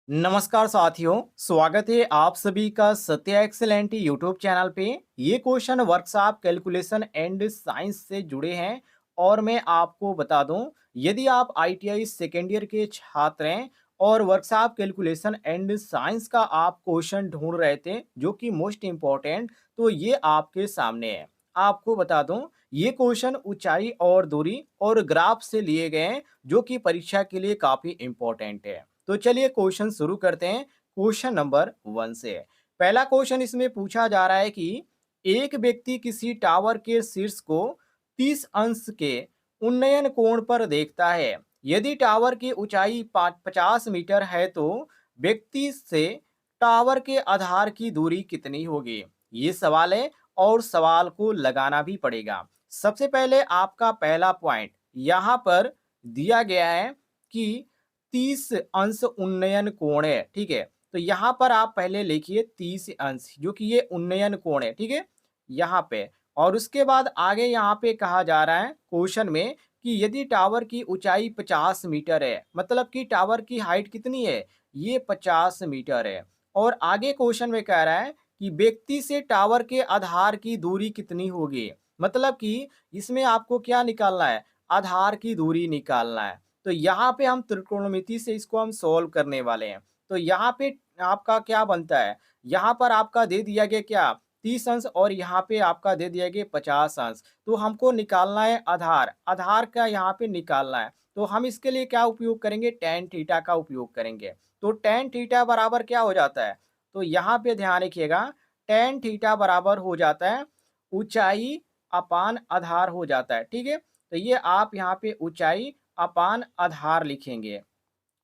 नमस्कार साथियों, स्वागत है आप सभी का सत्या एक्सेलेंट यूट्यूब चैनल पे। ये question workshop calculation and science से जुड़े हैं और मैं आपको बता दूं, यदि आप आईटीआई सेकेंड ईयर के छात्र हैं और वर्कशॉप कैलकुलेशन एंड साइंस का आप क्वेश्चन ढूंढ रहे थे जो कि मोस्ट इम्पोर्टेंट, तो ये आपके सामने है। आपको बता दूं, ये क्वेश्चन ऊंचाई और दूरी और ग्राफ से लिए गए हैं जो कि परीक्षा के लिए काफी इंपॉर्टेंट है। तो चलिए क्वेश्चन शुरू करते हैं। क्वेश्चन नंबर 1 से। पहला क्वेश्चन इसमें पूछा जा रहा है कि एक व्यक्ति किसी टावर के शीर्ष को 30 अंश के उन्नयन कोण पर देखता है। यदि टावर की ऊंचाई 50 मीटर है तो व्यक्ति से टावर के आधार की दूरी कितनी होगी? ये सवाल है और सवाल को लगाना भी पड़ेगा। सबसे पहले आपका पहला पॉइंट यहाँ पर दिया गया है कि 30 अंश उन्नयन कोण है, ठीक है। तो यहाँ पर आप पहले लिखिए 30 अंश, जो कि ये उन्नयन कोण है, ठीक है, यहाँ पे। और उसके बाद आगे यहाँ पे कहा जा रहा है क्वेश्चन में कि यदि टावर की ऊंचाई 50 मीटर है, मतलब कि टावर की हाइट कितनी है? ये 50 मीटर है। और आगे क्वेश्चन में कह रहा है कि व्यक्ति से टावर के आधार की दूरी कितनी होगी, मतलब कि इसमें आपको क्या निकालना है? आधार की दूरी निकालना है। तो यहाँ पे हम त्रिकोणमिति से इसको हम सॉल्व करने वाले हैं। तो यहाँ पे आपका क्या बनता है? यहाँ पर आपका दे दिया गया क्या? 30 अंश और यहाँ पे आपका दे दिया गया 50 अंश। तो हमको निकालना है आधार, आधार का यहाँ पे निकालना है। तो हम इसके लिए क्या उपयोग करेंगे? tan थीटा का उपयोग करेंगे। तो tan थीटा बराबर क्या हो जाता है? तो यहाँ पे ध्यान रखिएगा, tan थीटा बराबर हो जाता है ऊंचाई अपान आधार हो जाता है, ठीक है। तो ये आप यहाँ पे ऊंचाई अपान आधार लिखेंगे,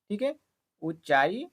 ठीक है, ऊंचाई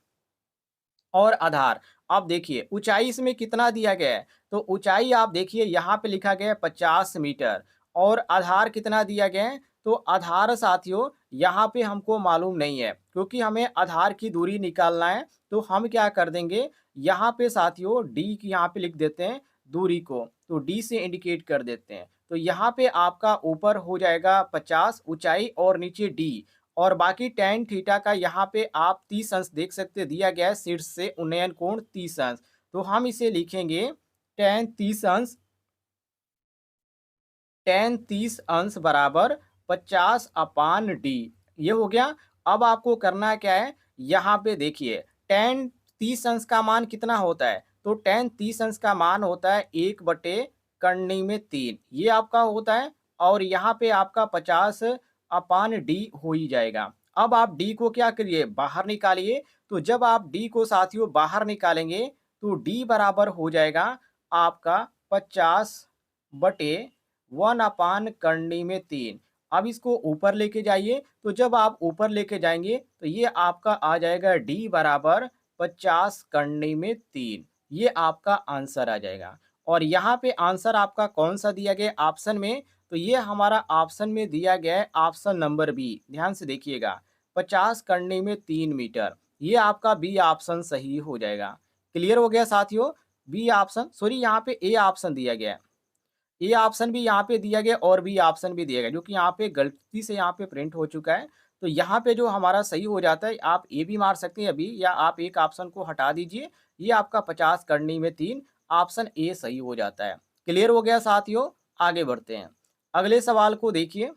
और आधार। अब देखिए ऊंचाई इसमें कितना दिया गया है, तो ऊंचाई आप देखिए यहाँ पे लिखा गया है 50 मीटर और आधार कितना दिया गया है? तो आधार साथियों यहाँ पे हमको मालूम नहीं है, क्योंकि हमें आधार की दूरी निकालना है। तो हम क्या कर देंगे, यहाँ पे साथियों डी की यहाँ पे लिख देते हैं दूरी को, तो डी से इंडिकेट कर देते हैं। तो यहाँ पे आपका ऊपर हो जाएगा 50 ऊंचाई और नीचे डी, और बाकी tan थीटा का यहाँ पे आप 30 अंश देख सकते दिया गया है शीर्ष से उन्नयन कोण 30 अंश। तो हम इसे लिखेंगे tan 30 अंश, tan 30 अंश बराबर 50 अपान डी। ये हो गया। अब आपको करना क्या है, यहाँ पे देखिए tan 30 अंश का मान कितना होता है? तो tan 30 अंश का मान होता है 1/करनी में 3, ये आपका होता है। और यहाँ पे आपका 50 अपान डी हो ही जाएगा। अब आप डी को क्या करिए, बाहर निकालिए। तो जब आप डी को साथियों बाहर निकालेंगे तो डी बराबर हो जाएगा आपका 50/1/3। अब इसको ऊपर लेके जाइए। तो जब आप ऊपर लेके जाएंगे तो ये आपका आ जाएगा डी बराबर 50/3। ये आपका आंसर आ जाएगा। और यहाँ पे आंसर आपका कौन सा दिया गया ऑप्शन में? तो ये हमारा ऑप्शन में दिया गया है ऑप्शन नंबर बी। ध्यान से देखिएगा, 50/3 मीटर। ये आपका बी ऑप्शन सही हो जाएगा। क्लियर हो गया साथियों? बी ऑप्शन, सॉरी यहाँ पे ए ऑप्शन दिया गया है। ए ऑप्शन भी यहाँ पे दिया गया और बी ऑप्शन भी दिया गया, जो कि यहाँ पे गलती से यहाँ पे प्रिंट हो चुका है। तो यहाँ पे जो हमारा सही हो जाता है, आप ए भी मार सकते हैं अभी, या आप एक ऑप्शन को हटा दीजिए। ये आपका 50/3 ऑप्शन ए सही हो जाता है। क्लियर हो गया साथियों? आगे बढ़ते हैं। अगले सवाल को देखिए।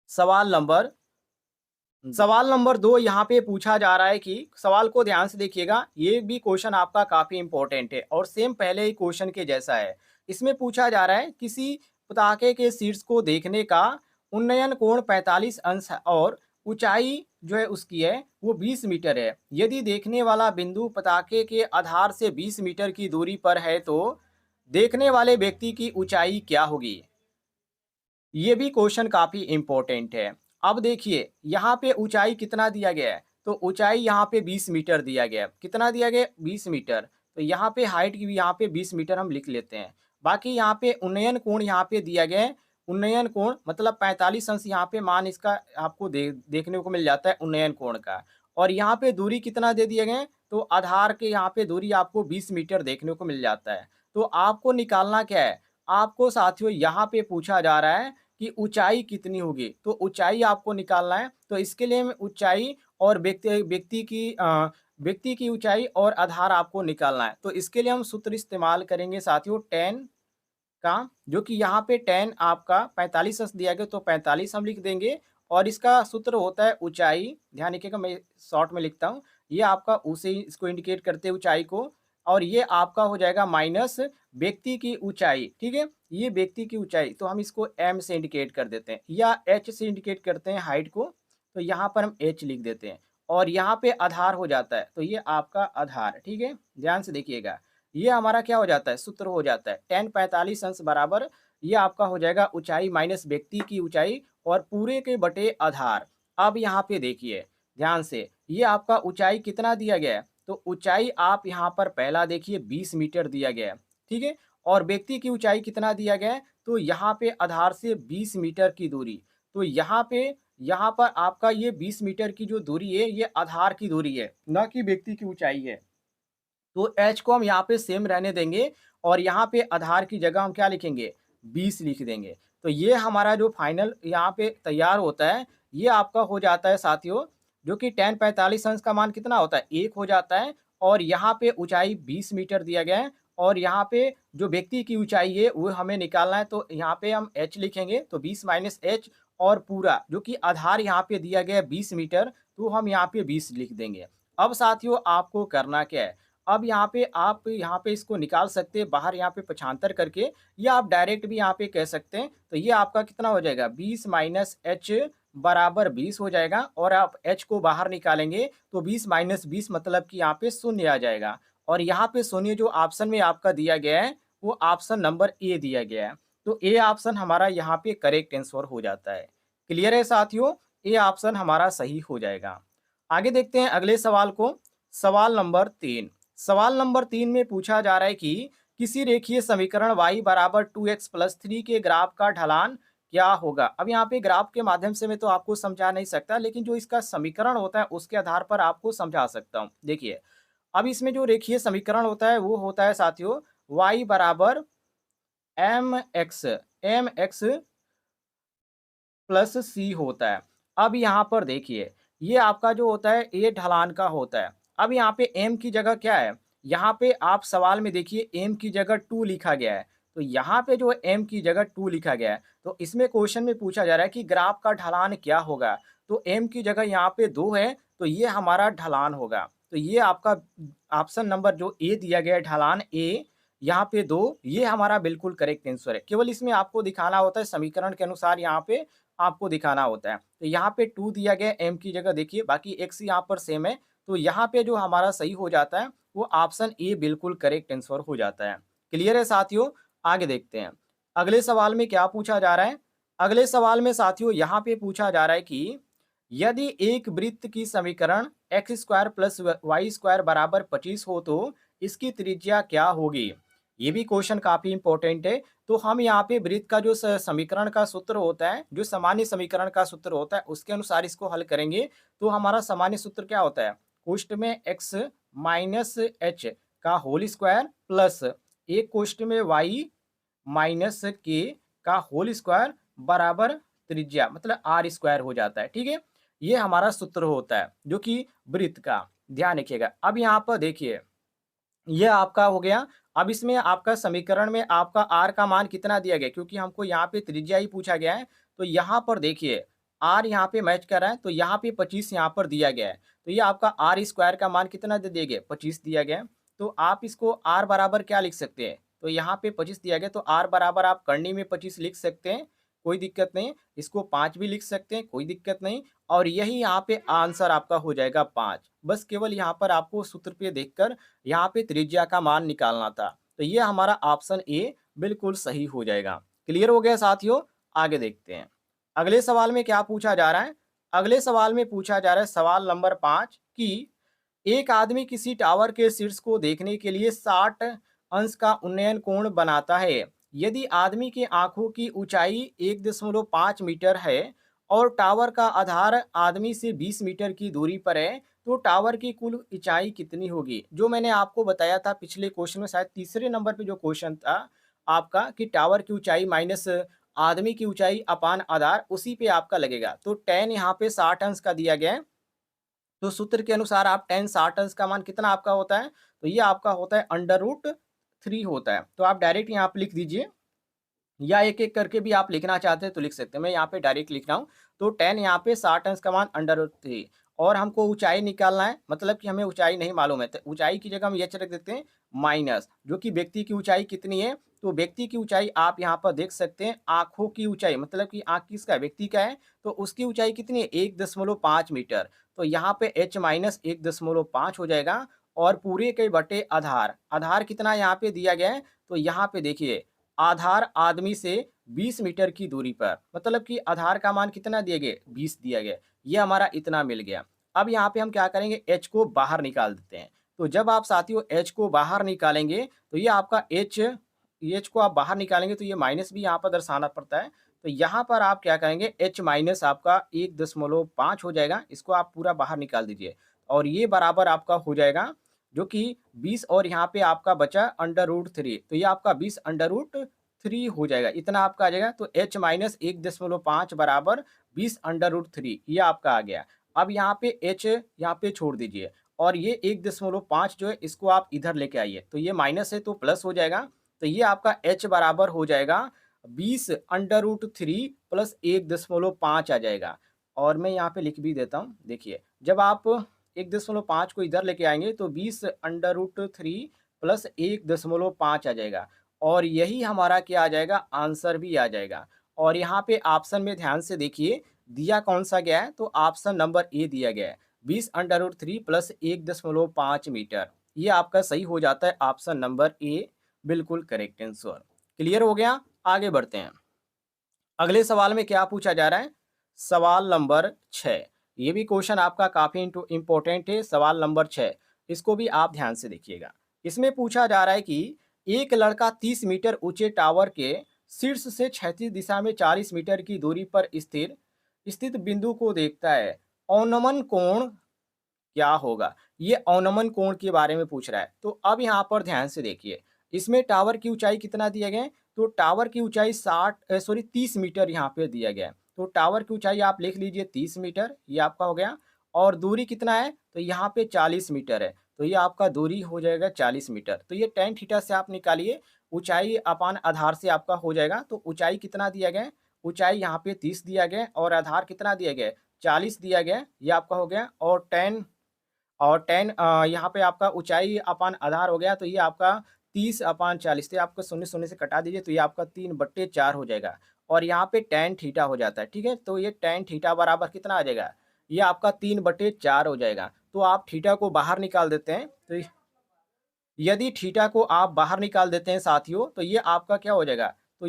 सवाल नंबर सवाल नंबर 2 यहाँ पे पूछा जा रहा है कि सवाल को ध्यान से देखिएगा, ये भी क्वेश्चन आपका काफी इंपॉर्टेंट है और सेम पहले ही क्वेश्चन के जैसा है। इसमें पूछा जा रहा है किसी पताके के शीर्ष को देखने का उन्नयन कोण 45 अंश है और ऊंचाई जो है उसकी है वो 20 मीटर है। यदि देखने वाला बिंदु पताके के आधार से 20 मीटर की दूरी पर है तो देखने वाले व्यक्ति की ऊंचाई क्या होगी? ये भी क्वेश्चन काफी इंपॉर्टेंट है। अब देखिए यहाँ पे ऊंचाई कितना दिया गया है, तो ऊंचाई यहाँ पे 20 मीटर दिया गया है। कितना दिया गया? 20 मीटर। तो यहाँ पे हाइट की भी यहाँ पे 20 मीटर हम लिख लेते हैं। बाकी यहाँ पे उन्नयन कोण यहाँ पे दिया गया है, उन्नयन कोण मतलब 45 अंश यहाँ पे मान इसका आपको देखने को मिल जाता है उन्नयन कोण का। और यहाँ पे दूरी कितना दे दिए गए? तो आधार के यहाँ पे दूरी आपको 20 मीटर देखने को मिल जाता है। तो आपको निकालना क्या है? आपको साथियों यहाँ पे पूछा जा रहा है कि ऊंचाई कितनी होगी, तो ऊंचाई आपको निकालना है। तो इसके लिए मैं ऊंचाई और व्यक्ति की ऊंचाई और आधार आपको निकालना है। तो इसके लिए हम सूत्र इस्तेमाल करेंगे साथियों टेन का, जो कि यहाँ पे टेन आपका 45 अंश दिया गया तो 45 हम लिख देंगे। और इसका सूत्र होता है ऊंचाई, ध्यान रखिएगा मैं शॉर्ट में लिखता हूँ, ये आपका उसे इसको इंडिकेट करते हैं ऊंचाई को, और ये आपका हो जाएगा माइनस व्यक्ति की ऊंचाई, ठीक है, ये व्यक्ति की ऊंचाई तो हम इसको एम से इंडिकेट कर देते हैं या एच से इंडिकेट करते हैं हाइट को, तो यहाँ पर हम एच लिख देते हैं। और यहाँ पे आधार हो जाता है, तो ये आपका आधार, ठीक है, ध्यान से देखिएगा, ये हमारा क्या हो जाता है, सूत्र हो जाता है टेन 45 अंश बराबर ये आपका हो जाएगा ऊंचाई माइनस व्यक्ति की ऊंचाई और पूरे के बटे आधार। अब यहाँ पे देखिए ध्यान से, ये आपका ऊंचाई कितना दिया गया है, तो ऊंचाई आप यहाँ पर पहला देखिए 20 मीटर दिया गया है, ठीक है, और व्यक्ति की ऊंचाई कितना दिया गया है, तो यहाँ पे आधार से 20 मीटर की दूरी, तो यहाँ पर आपका ये 20 मीटर की जो दूरी है ये आधार की दूरी है, ना कि व्यक्ति की ऊंचाई है। तो एच को हम यहाँ पे सेम रहने देंगे और यहाँ पे आधार की जगह हम क्या लिखेंगे, 20 लिख देंगे। तो ये हमारा जो फाइनल यहाँ पे तैयार होता है, ये आपका हो जाता है साथियों, जो कि टेन 45 अंश का मान कितना होता है, 1 हो जाता है, और यहाँ पे ऊंचाई 20 मीटर दिया गया है, और यहाँ पे जो व्यक्ति की ऊंचाई है वो हमें निकालना है, तो यहाँ पे हम एच लिखेंगे, तो 20 माइनस एच, और पूरा जो कि आधार यहाँ पे दिया गया है 20 मीटर, तो हम यहाँ पे 20 लिख देंगे। अब साथियों आपको करना क्या है, अब यहाँ पे आप यहाँ पे इसको निकाल सकते हैं बाहर, यहाँ पे पक्षांतर करके, या आप डायरेक्ट भी यहाँ पे कह सकते हैं। तो ये आपका कितना हो जाएगा, 20 माइनस एच बराबर 20 हो जाएगा, और आप एच को बाहर निकालेंगे तो 20 माइनस 20 मतलब कि यहाँ पे शून्य आ जाएगा, और यहाँ पे शून्य जो ऑप्शन में आपका दिया गया है वो ऑप्शन नंबर ए दिया गया है, तो ए ऑप्शन हमारा यहाँ पे करेक्ट आंसर हो जाता है। क्लियर है साथियों, ए ऑप्शन हमारा सही हो जाएगा। आगे देखते हैं अगले सवाल को। सवाल नंबर 3, सवाल नंबर 3 में पूछा जा रहा है कि किसी रेखीय समीकरण y बराबर 2x प्लस 3 के ग्राफ का ढलान क्या होगा। अब यहाँ पे ग्राफ के माध्यम से मैं तो आपको समझा नहीं सकता, लेकिन जो इसका समीकरण होता है उसके आधार पर आपको समझा सकता हूँ। देखिए अब इसमें जो रेखीय समीकरण होता है वो होता है साथियों y बराबर एम एक्स प्लस सी होता है। अब यहाँ पर देखिए ये आपका जो होता है ए ढलान का होता है। अब यहाँ पे एम की जगह क्या है, यहाँ पे आप सवाल में देखिए एम की जगह 2 लिखा गया है, तो यहाँ पे जो एम की जगह 2 लिखा गया है, तो इसमें क्वेश्चन में पूछा जा रहा है कि ग्राफ का ढलान क्या होगा, तो एम की जगह यहाँ पे 2 है, तो ये हमारा ढलान होगा। तो ये आपका ऑप्शन नंबर जो ए दिया गया है ढलान ए, यहाँ पे 2, ये हमारा बिल्कुल करेक्ट आंसर है। केवल इसमें आपको दिखाना होता है समीकरण के अनुसार, यहाँ पे आपको दिखाना होता है। तो यहाँ पे 2 दिया गया एम की जगह देखिए, बाकी एक्स यहाँ पर सेम है, तो यहाँ पे जो हमारा सही हो जाता है वो ऑप्शन ए बिल्कुल करेक्ट आंसर हो जाता है। क्लियर है साथियों, आगे देखते हैं अगले सवाल में क्या पूछा जा रहा है। अगले सवाल में साथियों यहाँ पे पूछा जा रहा है कि यदि एक वृत्त की समीकरण x square plus y square बराबर 25 हो तो इसकी त्रिज्या क्या होगी। ये भी क्वेश्चन काफी इंपॉर्टेंट है। तो हम यहाँ पे वृत्त का जो समीकरण का सूत्र होता है, जो सामान्य समीकरण का सूत्र होता है उसके अनुसार इसको हल करेंगे। तो हमारा सामान्य सूत्र क्या होता है, कोष्ठ में एक्स माइनस एच का होल स्क्वायर प्लस एक कोष्ठ में वाई माइनस के का होल स्क्वायर बराबर त्रिज्या मतलब आर स्क्वायर हो जाता है, ठीक है। ये हमारा सूत्र होता है जो कि वृत्त का, ध्यान रखिएगा। अब यहाँ पर देखिए ये आपका हो गया। अब इसमें आपका समीकरण में आपका आर का मान कितना दिया गया, क्योंकि हमको यहाँ पे त्रिज्या ही पूछा गया है। तो यहाँ पर देखिए आर यहाँ पे मैच कर रहा है, तो यहाँ पे 25 यहाँ पर दिया गया है, तो ये आपका आर स्क्वायर का मान कितना दे दिया गया, 25 दिया गया है। तो आप इसको आर बराबर क्या लिख सकते हैं, तो यहाँ पे 25 दिया गया, तो आर बराबर आप करनी में 25 लिख सकते हैं, कोई दिक्कत नहीं। इसको 5 भी लिख सकते हैं, कोई दिक्कत नहीं। और यही यहाँ पे आंसर आपका हो जाएगा 5। बस केवल यहाँ पर आपको सूत्र पे देखकर यहाँ पे त्रिज्या का मान निकालना था। तो ये हमारा ऑप्शन ए बिल्कुल सही हो जाएगा। क्लियर हो गया साथियों, आगे देखते हैं अगले सवाल में क्या पूछा जा रहा है। अगले सवाल में पूछा जा रहा है सवाल नंबर 5 कि एक आदमी किसी टावर के शीर्ष को देखने के लिए 60 अंश का उन्नयन कोण बनाता है। यदि आदमी की आंखों की ऊंचाई 1.5 मीटर है और टावर का आधार आदमी से 20 मीटर की दूरी पर है, तो टावर की कुल ऊंचाई कितनी होगी। जो मैंने आपको बताया था पिछले क्वेश्चन में, शायद तीसरे नंबर पे जो क्वेश्चन था आपका कि टावर की ऊंचाई माइनस आदमी की ऊंचाई अपान आधार, उसी पे आपका लगेगा। तो 10 यहाँ पे 60 अंश का दिया गया है, तो सूत्र के अनुसार आप tan 60 अंश का मान कितना आपका होता है? तो ये आपका होता है √3 होता है। तो आप डायरेक्ट यहाँ पे लिख दीजिए, या एक-एक करके भी आप लिखना चाहते हैं तो लिख सकते हैं। मैं यहाँ पे डायरेक्ट लिख रहा हूँ। तो 10 यहाँ पे 60 अंश का मान √3, और हमको ऊँचाई निकालना है, मतलब कि हमें ऊँचाई नहीं मालूम है, तो ऊँचाई की जगह हम एच रख देते हैं माइनस, जो कि व्यक्ति की ऊँचाई कितनी है? तो व्यक्ति की ऊँचाई आप यहाँ पर देख सकते हैं, आँखों की ऊँचाई, मतलब कि आँख किसका है? व्यक्ति का है, तो उसकी ऊँचाई कितनी है? 1.5 मीटर। तो यहाँ पे h माइनस 1.5 हो जाएगा, और पूरे के बटे आधार। आधार कितना यहाँ पे दिया गया है? तो यहाँ पे देखिए, आधार आदमी से 20 मीटर की दूरी पर, मतलब कि आधार का मान कितना दिए गए? 20 दिया गया। ये हमारा इतना मिल गया। अब यहाँ पे हम क्या करेंगे? h को बाहर निकाल देते हैं। तो जब आप साथियों h को बाहर निकालेंगे, तो ये आपका h को आप बाहर निकालेंगे तो ये माइनस भी यहाँ पर दर्शाना पड़ता है। तो यहाँ पर आप क्या करेंगे? h माइनस आपका 1.5 हो जाएगा। इसको आप पूरा बाहर निकाल दीजिए, और ये बराबर आपका हो जाएगा, जो कि 20, और यहाँ पे आपका बचा √3, तो ये आपका 20 √3 हो जाएगा। इतना आपका आ जाएगा। तो h माइनस 1.5 बराबर 20 √3, ये आपका आ गया। अब यहाँ पे h यहाँ पे छोड़ दीजिए, और ये 1.5 जो है इसको आप इधर लेके आइए, तो ये माइनस है तो प्लस हो जाएगा। तो ये आपका h बराबर हो जाएगा 20 √3 प्लस 1.5 आ जाएगा। और मैं यहाँ पे लिख भी देता हूँ। देखिए, जब आप 1.5 को इधर लेके आएँगे तो 20 √3 प्लस 1.5 आ जाएगा, और यही हमारा क्या आ जाएगा? आंसर भी आ जाएगा। और यहाँ पे ऑप्शन में ध्यान से देखिए, दिया कौन-सा गया है? तो ऑप्शन नंबर ए दिया गया है, 20 √3 प्लस 1.5 मीटर। ये आपका सही हो जाता है, ऑप्शन नंबर ए बिल्कुल करेक्ट आंसर। क्लियर हो गया? आगे बढ़ते हैं। अगले सवाल में क्या पूछा जा रहा है? सवाल नंबर 6। ये भी क्वेश्चन आपका काफ़ी इम्पोर्टेंट है, सवाल नंबर 6। इसको भी आप ध्यान से देखिएगा। इसमें पूछा जा रहा है कि एक लड़का 30 मीटर ऊंचे टावर के शीर्ष से क्षैतिज दिशा में 40 मीटर की दूरी पर स्थित बिंदु को देखता है। औन्नमन कोण क्या होगा? ये औन्नमन कोण के बारे में पूछ रहा है। तो अब यहाँ पर ध्यान से देखिए, इसमें टावर की ऊँचाई कितना दिया गया है? तो टावर की ऊँचाई 30 मीटर यहाँ पे दिया गया है। तो टावर की ऊँचाई आप लिख लीजिए 30 मीटर, ये आपका हो गया। और दूरी कितना है? तो यहाँ पे 40 मीटर है, तो ये आपका दूरी हो जाएगा 40 मीटर। तो ये tan थीटा से आप निकालिए, ऊँचाई अपान आधार से आपका हो जाएगा। तो ऊँचाई कितना दिया गया है? ऊँचाई यहाँ पे 30 दिया गया है, और आधार कितना दिया गया है? 40 दिया गया है, ये आपका हो गया। और 10 यहाँ पे आपका ऊँचाई अपान आधार हो गया, तो ये आपका 30/40, तो ये आपको शून्य-शून्य से कटा दीजिए, तो ये आपका 3/4 हो जाएगा, और यहाँ पे tan थीटा हो जाता है, ठीक है? तो ये tan थीटा बराबर कितना आ जाएगा? ये आपका 3/4 हो जाएगा। तो आप थीटा को बाहर निकाल देते हैं, तो यदि थीटा को आप बाहर निकाल देते हैं साथियों, तो ये आपका क्या हो जाएगा? तो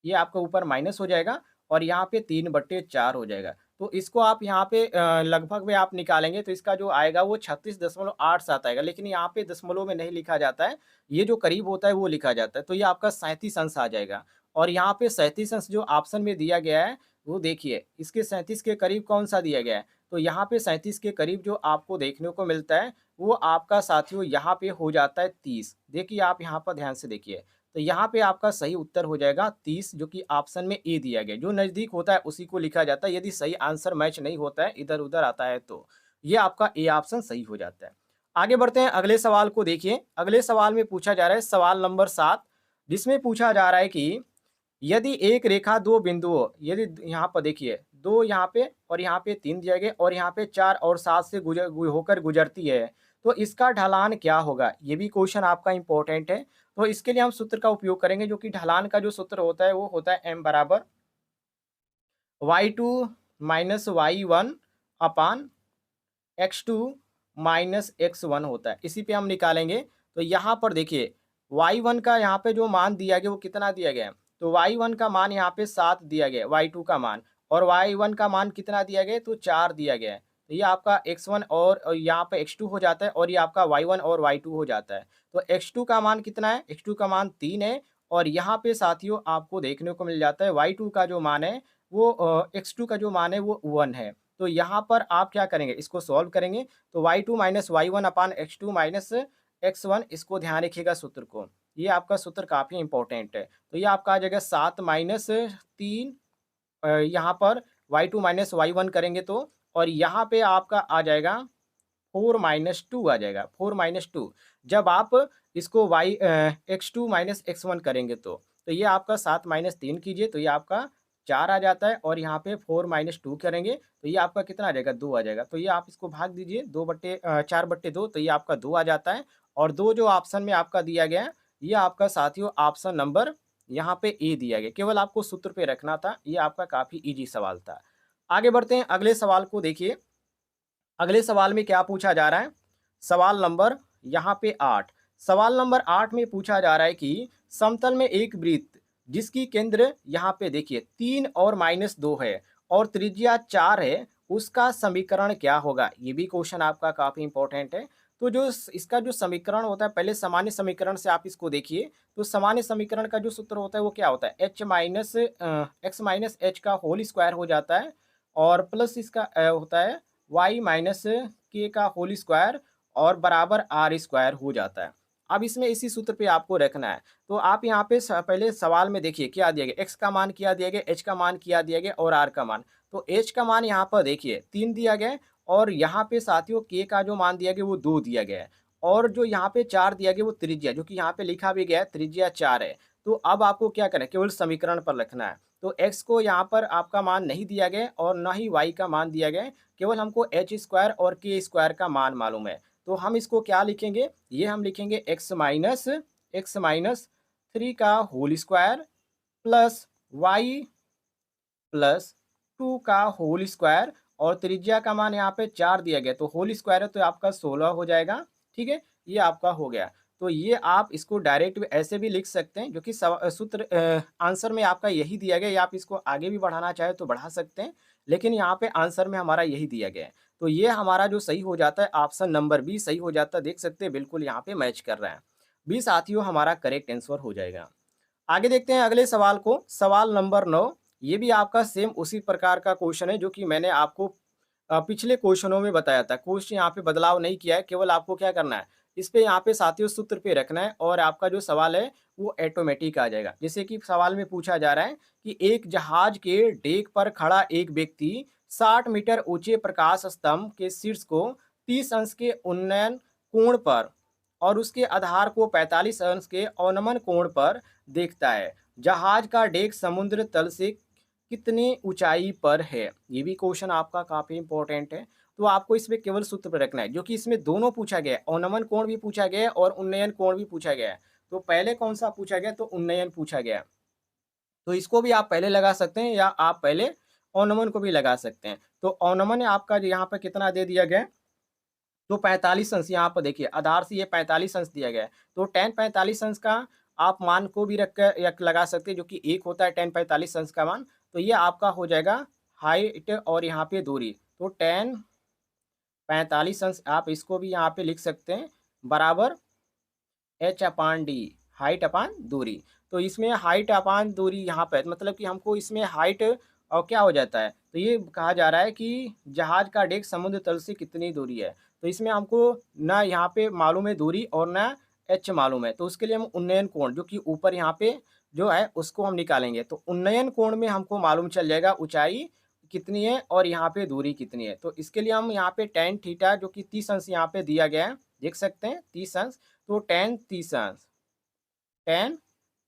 ये आपका ऊपर माइनस हो जाएगा, और यहाँ पे 3/4 हो जाएगा। तो इसको आप यहाँ पे लगभग में आप निकालेंगे तो इसका जो आएगा वो 36.87 आएगा, लेकिन यहाँ पे दशमलव में नहीं लिखा जाता है, ये जो करीब होता है वो लिखा जाता है। तो ये आपका 37 अंश आ जाएगा, और यहाँ पे 37 अंश जो ऑप्शन में दिया गया है, वो देखिए इसके 37 के करीब कौन-सा दिया गया है? तो यहाँ पे 37 के करीब जो आपको देखने को मिलता है, वो आपका साथियों यहाँ पे हो जाता है 30। देखिए, आप यहाँ पर ध्यान से देखिए। तो यहाँ पे आपका सही उत्तर हो जाएगा 30, जो कि ऑप्शन में ए दिया गया है। जो नज़दीक होता है उसी को लिखा जाता है, यदि सही आंसर मैच नहीं होता है, इधर-उधर आता है तो। ये आपका ए ऑप्शन सही हो जाता है। आगे बढ़ते हैं, अगले सवाल को देखिए। अगले सवाल में पूछा जा रहा है सवाल नंबर 7, जिसमें पूछा जा रहा है कि यदि एक रेखा 2 बिंदुओं, यदि यहाँ पर देखिए 2 यहाँ पे और यहाँ पे 3 दिया गया, और यहाँ पे 4 और 7 से होकर गुजरती है, तो इसका ढलान क्या होगा? ये भी क्वेश्चन आपका इम्पोर्टेंट है। तो इसके लिए हम सूत्र का उपयोग करेंगे, जो कि ढलान का जो सूत्र होता है वो होता है m बराबर y2 माइनस y1 अपान x2 माइनस x1 होता है। इसी पे हम निकालेंगे। तो यहाँ पर देखिए, y1 का यहाँ पे जो मान दिया गया वो कितना दिया गया है? तो y1 का मान यहाँ पे 7 दिया गया है, y2 का मान, और y1 का मान कितना दिया गया है? तो 4 दिया गया है। तो ये आपका x1 और यहाँ पे x2 हो जाता है, और ये आपका y1 और y2 हो जाता है। तो x2 का मान कितना है? x2 का मान 3 है, और यहाँ पे साथियों आपको देखने को मिल जाता है y2 का जो मान है वो x2 का जो मान है वो 1 है। तो यहाँ पर आप क्या करेंगे? इसको सॉल्व करेंगे, तो y2 माइनस y1 अपान x2 माइनस x1, इसको ध्यान रखिएगा सूत्र को। ये आपका सूत्र काफ़ी इम्पोर्टेंट है। तो ये आपका आ जाएगा 7 माइनस 3, यहाँ पर y2 माइनस y1 करेंगे तो, और यहाँ पे आपका आ जाएगा 4-2 आ जाएगा, 4-2 जब आप इसको x2 माइनस x1 करेंगे तो ये आपका 7-3 कीजिए तो ये आपका 4 आ जाता है और यहाँ पे 4-2 करेंगे तो ये आपका कितना आ जाएगा 2 आ जाएगा। तो ये आप इसको भाग दीजिए 4/2 तो ये आपका 2 आ जाता है और 2 जो ऑप्शन में आपका दिया गया है, ये आपका साथियों ऑप्शन नंबर यहाँ पे ए दिया गया। केवल आपको सूत्र पे रखना था, ये आपका काफ़ी ईज़ी सवाल था। आगे बढ़ते हैं, अगले सवाल को देखिए। अगले सवाल में क्या पूछा जा रहा है? सवाल नंबर यहाँ पे 8। सवाल नंबर 8 में पूछा जा रहा है कि समतल में एक वृत्त जिसकी केंद्र यहाँ पे देखिए 3 और -2 है और त्रिज्या 4 है, उसका समीकरण क्या होगा? ये भी क्वेश्चन आपका काफ़ी इंपॉर्टेंट है। तो इसका जो समीकरण होता है, पहले सामान्य समीकरण से आप इसको देखिए। तो सामान्य समीकरण का जो सूत्र होता है वो क्या होता है? एक्स माइनस एच का होल स्क्वायर हो जाता है और प्लस इसका होता है वाई माइनस के का होल स्क्वायर और बराबर आर स्क्वायर हो जाता है। अब इसमें इसी सूत्र पे आपको रखना है। तो आप यहाँ पे पहले सवाल में देखिए क्या दिया गया, एक्स का मान क्या दिया गया, एच का मान क्या दिया गया और आर का मान। तो एच का मान यहाँ पर देखिए 3 दिया गया है और यहाँ पे साथियों के का जो मान दिया गया वो 2 दिया गया है और जो यहाँ पे 4 दिया गया वो त्रिज्या, जो कि यहाँ पे लिखा भी गया है त्रिज्या 4 है। तो अब आपको क्या करना है, केवल समीकरण पर रखना है। तो एक्स को यहाँ पर आपका मान नहीं दिया गया और ना ही वाई का मान दिया गया है, केवल हमको एच स्क्वायर और के स्क्वायर का मान मालूम है। तो हम इसको क्या लिखेंगे, ये हम लिखेंगे x माइनस 3 का whole square plus y plus 2 का होल स्क्वायर और त्रिज्या का मान यहाँ पे 4 दिया गया तो होल स्क्वायर है तो आपका 16 हो जाएगा। ठीक है, ये आपका हो गया। तो ये आप इसको डायरेक्ट भी ऐसे भी लिख सकते हैं, जो कि सूत्र आंसर में आपका यही दिया गया, या आप इसको आगे भी बढ़ाना चाहे तो बढ़ा सकते हैं, लेकिन यहाँ पे आंसर में हमारा यही दिया गया है। तो ये हमारा जो सही हो जाता है ऑप्शन नंबर बी सही हो जाता है। देख सकते हैं बिल्कुल यहाँ पे मैच कर रहा है। बी साथियों हमारा करेक्ट आंसर हो जाएगा। आगे देखते हैं अगले सवाल को। सवाल नंबर 9, ये भी आपका सेम उसी प्रकार का क्वेश्चन है जो कि मैंने आपको पिछले क्वेश्चनों में बताया था। क्वेश्चन यहाँ पे बदलाव नहीं किया है, केवल आपको क्या करना है, इस पे यहाँ पे साथियों सूत्र पे रखना है और आपका जो सवाल है वो ऑटोमेटिक आ जाएगा। जैसे कि सवाल में पूछा जा रहा है कि एक जहाज के डेक पर खड़ा एक व्यक्ति 60 मीटर ऊंचे प्रकाश स्तंभ के शीर्ष को 30 अंश के उन्नयन कोण पर और उसके आधार को 45 अंश के अवनमन कोण पर देखता है। जहाज का डेक समुद्र तल से कितनी ऊंचाई पर है? ये भी क्वेश्चन आपका काफी इंपॉर्टेंट है। तो आपको इसमें केवल सूत्र पर रखना है, जो कि इसमें दोनों पूछा गया है, अवनमन कोण भी पूछा गया है और उन्नयन कोण भी पूछा गया है। तो पहले कौन सा पूछा गया, तो उन्नयन पूछा गया है। तो इसको भी आप पहले लगा सकते हैं या आप पहले अवनमन को भी लगा सकते हैं। तो अवनमन आपका यहाँ पर कितना दे दिया गया है, तो 45 अंश यहाँ पर देखिए आधार से ये 45 अंश दिया गया है। तो tan 45 अंश का आप मान को भी रख कर या लगा सकते हैं, जो कि 1 होता है tan 45 अंश का मान। तो ये आपका हो जाएगा हाइट और यहाँ पे दूरी। तो tan 45 अंश आप इसको भी यहाँ पे लिख सकते हैं बराबर h/d, हाइट अपान दूरी। तो इसमें हाइट अपान दूरी यहाँ पे मतलब कि हमको इसमें हाइट और क्या हो जाता है, तो ये कहा जा रहा है कि जहाज का डेक समुद्र तल से कितनी दूरी है। तो इसमें हमको ना यहाँ पे मालूम है दूरी और ना एच मालूम है, तो उसके लिए हम उन्नयन कोण जो कि ऊपर यहाँ पे जो है उसको हम निकालेंगे। तो उन्नयन कोण में हमको मालूम चल जाएगा ऊंचाई कितनी है और यहाँ पे दूरी कितनी है। तो इसके लिए हम यहाँ पे tan थीटा जो कि 30 अंश यहाँ पे दिया गया है, देख सकते हैं 30 अंश। तो tan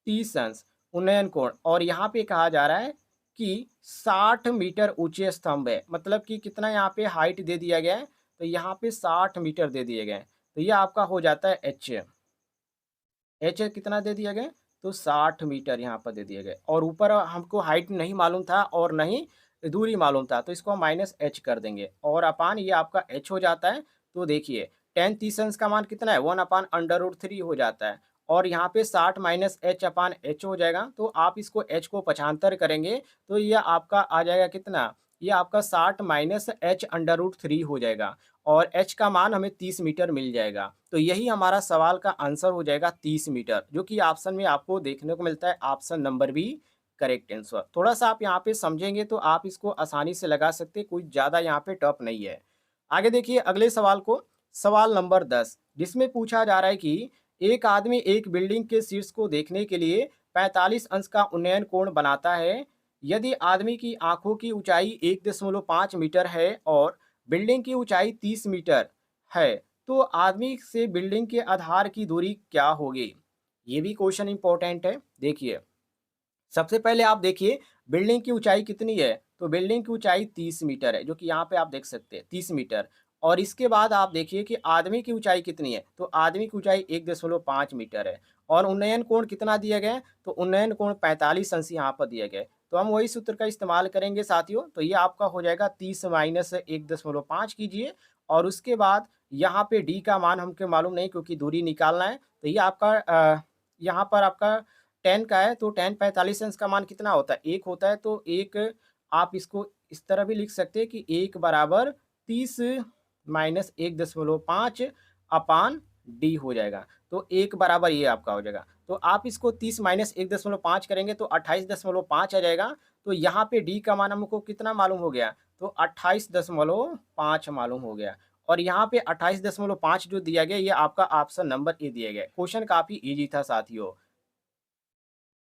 30 अंश उन्नयन कोण और यहाँ पे कहा जा रहा है कि 60 मीटर ऊंचे स्तंभ है, मतलब कि कितना यहाँ पे हाइट दे दिया गया है, तो यहाँ पे 60 मीटर दे दिए गए। तो ये आपका हो जाता है एच कितना दे दिया गया, तो 60 मीटर यहाँ पर दे दिए गए और ऊपर हमको हाइट नहीं मालूम था और नहीं दूरी मालूम था, तो इसको हम -h कर देंगे और अपान ये आपका h हो जाता है। तो देखिए tan 30 अंश का मान कितना है, 1/√3 हो जाता है और यहाँ पे 60 माइनस h/h हो जाएगा। तो आप इसको h को 75 करेंगे तो ये आपका आ जाएगा कितना, ये आपका 60 माइनस h/√3 हो जाएगा और h का मान हमें 30 मीटर मिल जाएगा। तो यही हमारा सवाल का आंसर हो जाएगा 30 मीटर, जो कि ऑप्शन में आपको देखने को मिलता है option number B correct answer. थोड़ा सा आप यहाँ पे समझेंगे तो आप इसको आसानी से लगा सकते हैं, कोई ज़्यादा यहाँ पे टफ नहीं है। आगे देखिए अगले सवाल को। सवाल नंबर 10, जिसमें पूछा जा रहा है कि एक आदमी एक बिल्डिंग के शीर्ष को देखने के लिए 45 अंश का उन्नयन कोण बनाता है। यदि आदमी की आंखों की ऊंचाई 1.5 मीटर है और बिल्डिंग की ऊंचाई 30 मीटर है, तो आदमी से बिल्डिंग के आधार की दूरी क्या होगी? ये भी क्वेश्चन इंपॉर्टेंट है। देखिए, सबसे पहले आप देखिए बिल्डिंग की ऊंचाई कितनी है, तो बिल्डिंग की ऊंचाई 30 मीटर है, जो कि यहाँ पे आप देख सकते हैं 30 मीटर। और इसके बाद आप देखिए कि आदमी की ऊंचाई कितनी है, तो आदमी की ऊंचाई 1.5 मीटर है। और उन्नयन कोण कितना दिया गया है, तो उन्नयन कोण 45 अंश यहाँ पर दिया गया है। तो हम वही सूत्र का इस्तेमाल करेंगे साथियों, तो ये आपका हो जाएगा 30 माइनस 1.5 कीजिए। और उसके बाद यहाँ पे डी का मान हमको मालूम नहीं क्योंकि दूरी निकालना है, तो ये आपका यहाँ पर आपका 10 का है, तो 10 45 अंश का मान कितना होता है? 1 होता है, तो 1 आप इसको इस तरह भी लिख सकते हैं कि 1 बराबर 30 माइनस 1.5 अपान डी हो जाएगा। तो 1 बराबर ये आपका हो जाएगा। तो आप इसको 30 माइनस 1.5 करेंगे तो 28.5 आ जाएगा। तो यहाँ पे डी का मान हमको कितना मालूम हो गया? तो 28.5 मालूम हो गया। और यहाँ पे 28.5 जो दिया गया, ये आपका ऑप्शन नंबर ए दिया गया। क्वेश्चन काफ़ी ईज़ी था साथियों।